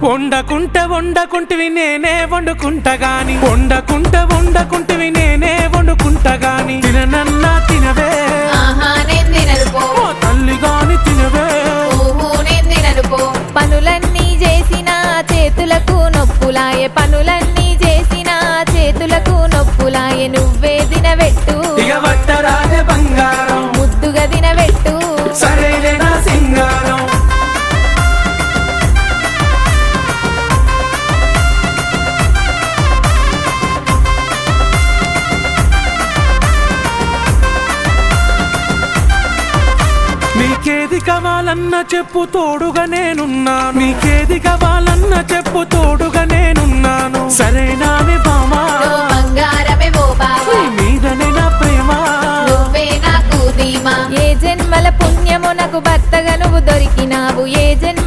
వండకుంటివి నేనే వండుకుంటా గాని వండకుంటివి నేనే వండుకుంటా గాని తిననన్నా తినవే తల్లి గాని తినవే పనులన్నీ చేసిన చేతులకు నొప్పులాయే పనులన్నీ చేసిన చేతులకు నొప్పులాయే నువ్వే తినబెట్టు ఇక వట్టరాజే బంగారం ముద్దుగా తినబెట్టు సరేలే నా సింగారం నీకేది కావాలన్నా చెప్పు తోడుగా నేనున్నాను నీకేది కావాలన్నా చెప్పు తోడుగా నేనున్నాను సరేనానే బామా బంగారమే ఓ బావా మీదనే నా ప్రేమ నువ్వే నాకు ధీమా ఏ జన్మల పుణ్యము నాకు భర్తగా నువ్వు దొరికినావు ఏ జన్మ